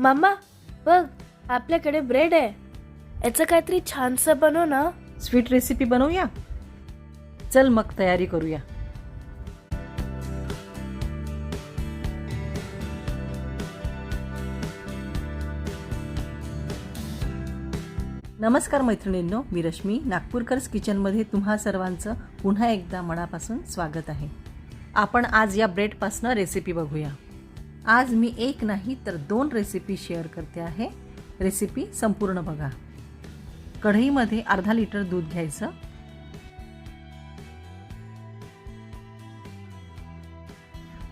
मामा बघ, आपल्याकडे ब्रेड आहे. याचं काहीतरी छानसं बनव ना. स्वीट रेसिपी बनवूया. चल मग तयारी करूया. नमस्कार मैत्रिणींनो, मी रश्मी. नागपूरकर्स किचनमध्ये तुम्हा सर्वांचं पुन्हा एकदा मनापासून स्वागत आहे. आपण आज या ब्रेडपासनं रेसिपी बघूया. आज मी एक नाही तर 2 रेसिपी शेअर करते आहे. रेसिपी संपूर्ण बघा. कढईमध्ये अर्धा लिटर दूध घ्यायचं.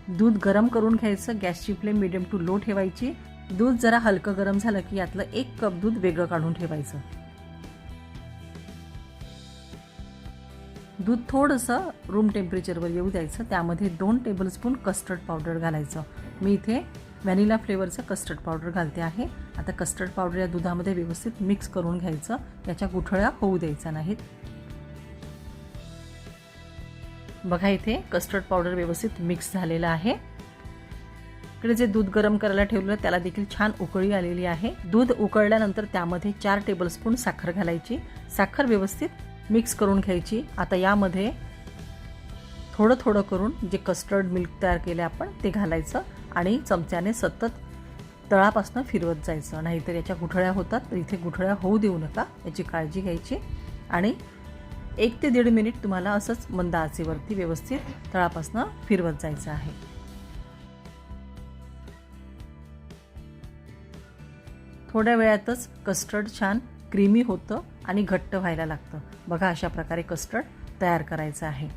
दूध गरम करून घ्यायचं. गॅसची फ्लेम मीडियम टू लो ठेवायची. दूध जरा हलकं गरम झालं की यातलं 1 कप दूध वेगळं काढून ठेवायचं. दूध थोडंसं रूम टेम्परेचरवर येऊ द्यायचं. त्यामध्ये 2 टेबलस्पून कस्टर्ड पावडर घालायचं. मी इथे व्हॅनिला फ्लेवरचं कस्टर्ड पावडर घालते आहे. आता कस्टर्ड पावडर या दुधामध्ये व्यवस्थित मिक्स करून घ्यायचं. याच्या गुठळ्या होऊ द्यायच्या नाहीत. बघा, इथे कस्टर्ड पावडर व्यवस्थित मिक्स झालेलं आहे. इकडे जे दूध गरम करायला ठेवलं त्याला देखील छान उकळी आलेली आहे. दूध उकळल्यानंतर त्यामध्ये 4 टेबलस्पून साखर घालायची. साखर व्यवस्थित मिक्स करून घ्यायची. आता यामध्ये थोडं थोडं करून जे कस्टर्ड मिल्क तयार केले आपण ते घालायचं आणि चमच्याने सतत तळापासून फिरवत जायचं, नाहीतर याच्या गुठळ्या होतात. तर इथे गुठळ्या होऊ देऊ नका, याची काळजी घ्यायची. आणि 1 ते 1.5 मिनिट तुम्हाला असंच मंद आचेवरती व्यवस्थित तळापासून फिरवत जायचं आहे. थोड्या वेळातच कस्टर्ड छान क्रीमी होतं आणि घट्ट व्हायला लागतं. बघा, अशा प्रकारे कस्टर्ड तयार करायचं आहे.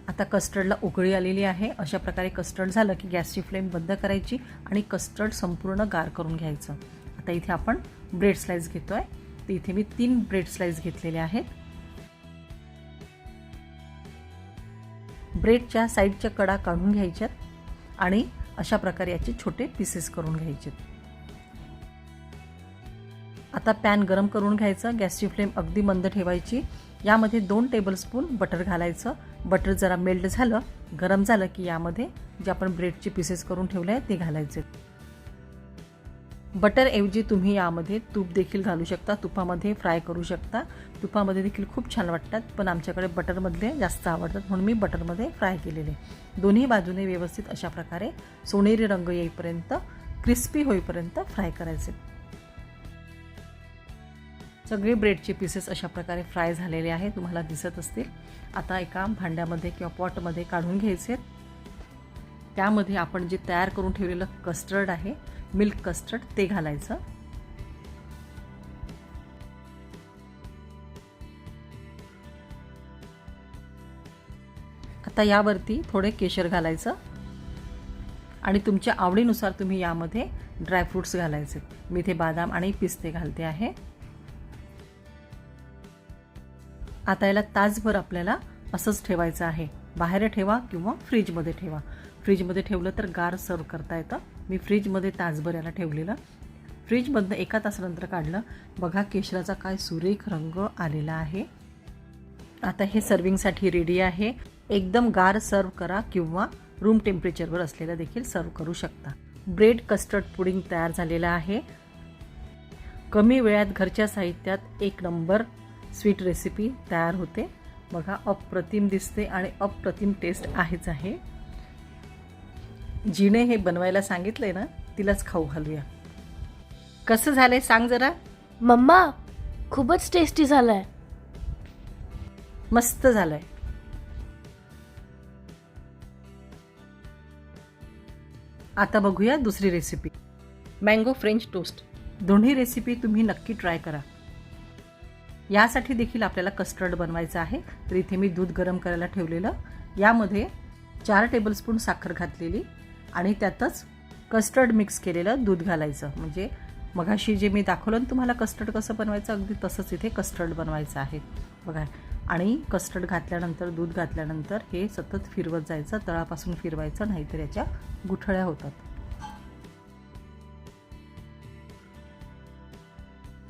आता कस्टर्डला उकळी आलेली आहे. अशा प्रकारे कस्टर्ड झालं की गॅसची फ्लेम बंद करायची आणि कस्टर्ड संपूर्ण गार करून घ्यायचं. आता इथे आपण ब्रेड स्लाइस घेतोय. तर इथे मी 3 ब्रेड स्लाइस घेतलेले आहेत. ब्रेडच्या साईडच्या कडा काढून घ्यायच्यात आणि अशा प्रकारे याचे छोटे पीसेस करून घ्यायचे. आता पॅन गरम करून घ्यायचं. गॅसची फ्लेम अगदी मंद ठेवायची. यामध्ये 2 टेबलस्पून बटर घालायचं. बटर जरा मेल्ट झालं, गरम झालं की यामध्ये जे आपण ब्रेडचे पीसेस करून ठेवले आहेत ते घालायचे. बटर ऐवजी तुम्ही यामध्ये तूप देखील घालू शकता. तुपामध्ये फ्राय करू शकता. तुपामध्ये देखील खूप छान वाटतात, पण आमच्याकडे बटरमधले जास्त आवडतात म्हणून मी बटरमध्ये फ्राय केलेले. दोन्ही बाजूने व्यवस्थित अशा प्रकारे सोनेरी रंग येईपर्यंत, क्रिस्पी होईपर्यंत फ्राय करायचे. सगळे ब्रेडचे पीसेस अशा प्रकारे फ्राय झालेले आहे, तुम्हाला दिसत असतील. आता एका भांड्यामध्ये किंवा पॉटमध्ये काढून घ्यायचे. त्यामध्ये आपण जे तयार करून ठेवलेलं कस्टर्ड आहे, मिल्क कस्टर्ड, ते घालायचं. आता यावरती थोडे केशर घालायचं आणि तुमच्या आवडीनुसार तुम्ही यामध्ये ड्रायफ्रूट्स घालायचे. मी इथे बदाम आणि पिस्ते घालते आहे. आता याला तासभर आपल्याला असंच ठेवायचं आहे. बाहेर ठेवा किंवा फ्रीजमध्ये ठेवा. फ्रीजमध्ये ठेवलं तर गार सर्व करता येतं. मी फ्रीजमध्ये तासभर याला ठेवलेलं. फ्रीजमधनं 1 तासानंतर काढलं. बघा, केशराचा काय सुरेख रंग आलेला आहे. आता हे सर्विंगसाठी रेडी आहे. एकदम गार सर्व करा किंवा रूम टेम्परेचरवर असलेला देखील सर्व करू शकता. ब्रेड कस्टर्ड पुडिंग तयार झालेलं आहे. कमी वेळात घरच्या साहित्यात 1 नंबर स्वीट रेसिपी तयार होते. बघा, अप्रतिम दिसते आणि अप्रतिम टेस्ट आहेच आहे. जिने हे बनवायला सांगितलंय ना, तिलाच खाऊ घालूया. कसं झालंय सांग जरा. मम्मा, खूपच टेस्टी झालंय. मस्त झालंय. आता बघूया दुसरी रेसिपी, मँगो फ्रेंच टोस्ट. दोन्ही रेसिपी तुम्ही नक्की ट्राय करा. यासाठी देखील आपल्याला कस्टर्ड बनवायचं आहे. तर इथे मी दूध गरम करायला ठेवलेलं. यामध्ये 4 टेबलस्पून साखर घातलेली आणि त्यातच कस्टर्ड मिक्स केलेलं दूध घालायचं. म्हणजे मगाशी जे मी दाखवलं ना तुम्हाला कस्टर्ड कसं बनवायचं, अगदी तसंच इथे कस्टर्ड बनवायचं आहे. बघा, आणि कस्टर्ड घातल्यानंतर, दूध घातल्यानंतर हे सतत फिरवत जायचं. तळापासून फिरवायचं, नाहीतर याच्या गुठळ्या होतात.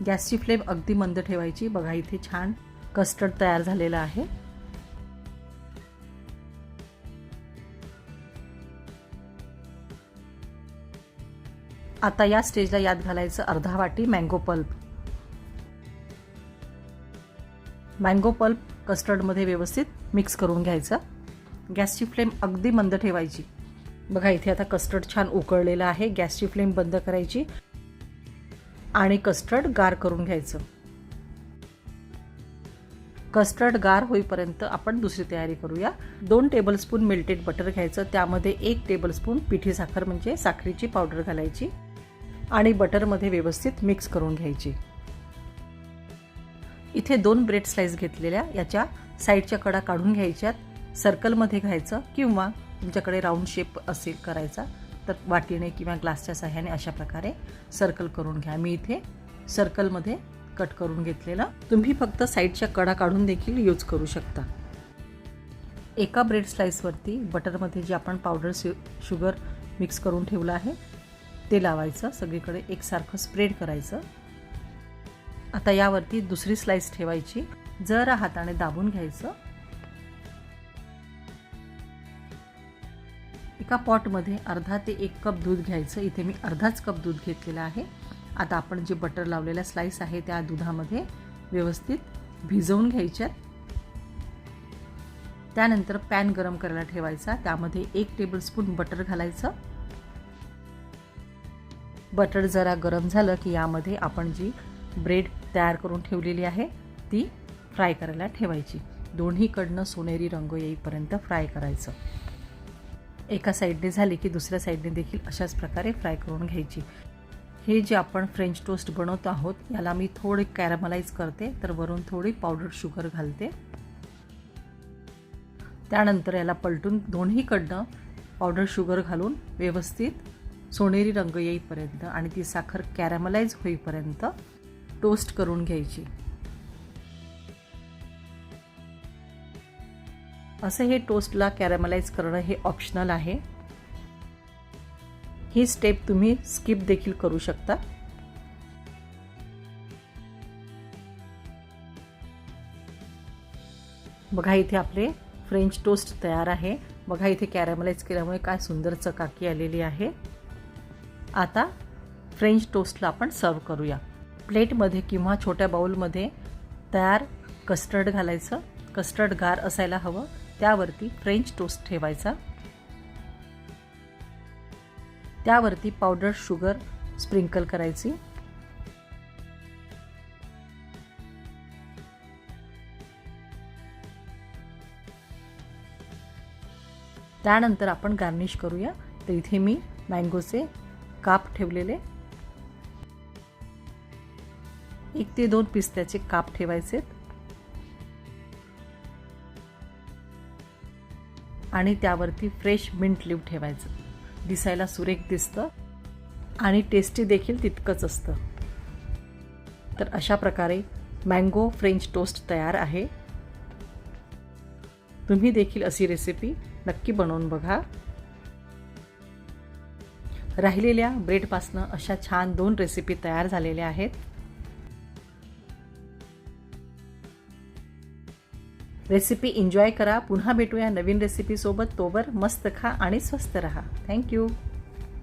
गॅसची फ्लेम अगदी मंद ठेवायची. बघा इथे छान कस्टर्ड तयार झालेलं आहे. आता या स्टेजला यात घालायचं अर्धा वाटी मँगो पल्प. मँगो पल्प कस्टर्डमध्ये व्यवस्थित मिक्स करून घ्यायचं. गॅसची फ्लेम अगदी मंद ठेवायची. बघा इथे आता कस्टर्ड छान उकळलेलं आहे. गॅसची फ्लेम बंद करायची आणि कस्टर्ड गार करून घ्यायचं. कस्टर्ड गार होईपर्यंत आपण दुसरी तयारी करूया. 2 टेबलस्पून मेल्टेड बटर घ्यायचं. त्यामध्ये 1 टेबलस्पून पिठी साखर म्हणजे साखरेची पावडर घालायची आणि बटरमध्ये व्यवस्थित मिक्स करून घ्यायची. इथे 2 ब्रेड स्लाइस घेतलेल्या, याच्या साईडच्या कडा काढून घ्यायच्यात. सर्कलमध्ये घ्यायचं किंवा तुमच्याकडे राऊंड शेप असेल करायचा तर वाटीने किंवा ग्लासच्या साह्याने अशा प्रकारे सर्कल करून घ्या. मी इथे सर्कलमध्ये कट करून घेतलेलं. तुम्ही फक्त साईडच्या कडा काढून देखील यूज करू शकता. एका ब्रेड स्लाइसवरती बटरमध्ये जे आपण पावडर शुगर मिक्स करून ठेवलं आहे ते लावायचं. सगळीकडे एकसारखं स्प्रेड करायचं. आता यावरती दुसरी स्लाइस ठेवायची. जरा हाताने दाबून घ्यायचं. एका पॉटमध्ये अर्धा ते 1 कप दूध घ्यायचं. इथे मी अर्धाच कप दूध घेतलेलं आहे. आता आपण जे बटर लावलेल्या स्लाइस आहे त्या दुधामध्ये व्यवस्थित भिजवून घ्यायच्यात. त्यानंतर पॅन गरम करायला ठेवायचा. त्यामध्ये 1 टेबलस्पून बटर घालायचं. बटर जरा गरम झालं की यामध्ये आपण जी ब्रेड तयार करून ठेवलेली आहे ती फ्राय करायला ठेवायची. दोन्हीकडनं सोनेरी रंग येईपर्यंत फ्राय करायचं. एका साईडने झाली की दुसऱ्या साईडने देखील अशाच प्रकारे फ्राय करून घ्यायची. हे जे आपण फ्रेंच टोस्ट बनवत आहोत याला मी थोडे कॅरमलाइज करते, तर वरून थोडी पावडर शुगर घालते. त्यानंतर याला पलटून दोन्हीकडनं पावडर शुगर घालून व्यवस्थित सोनेरी रंग येईपर्यंत आणि ती साखर कॅरमलाइज होईपर्यंत टोस्ट करून घ्यायची. असं हे टोस्टला कॅरमलाइज करणं हे ऑप्शनल आहे. ही स्टेप तुम्ही स्किप देखील करू शकता. बघा इथे आपले फ्रेंच टोस्ट तयार आहे. बघा इथे कॅरमलाइज केल्यामुळे काय सुंदर चकाकी आलेली आहे. आता फ्रेंच टोस्टला आपण सर्व करूया. प्लेटमध्ये किंवा छोट्या बाउलमध्ये तयार कस्टर्ड घालायचं. कस्टर्ड गार असायला हवं. त्यावरती फ्रेंच टोस्ट ठेवायचा. त्यावरती पावडर शुगर स्प्रिंकल करायची. त्यानंतर आपण गार्निश करूया. तर इथे मी मँगोचे काप ठेवलेले. 1 ते 2 पिस्त्याचे काप ठेवायचे आणि त्यावरती फ्रेश मिंट लीफ ठेवायचं. दिसायला सुरेख दिसतं आणि टेस्टी देखील तितकंच असतं. तर अशा प्रकारे मँगो फ्रेंच टोस्ट तयार आहे. तुम्ही देखील अशी रेसिपी नक्की बनवून बघा. राहिलेल्या ब्रेडपासनं अशा छान 2 रेसिपी तयार झालेल्या आहेत. रेसिपी एन्जॉय करा. पुन्हा भेटूया नवीन रेसिपी सोबत. तोवर मस्त खा आणि स्वस्त रहा. थँक्यू.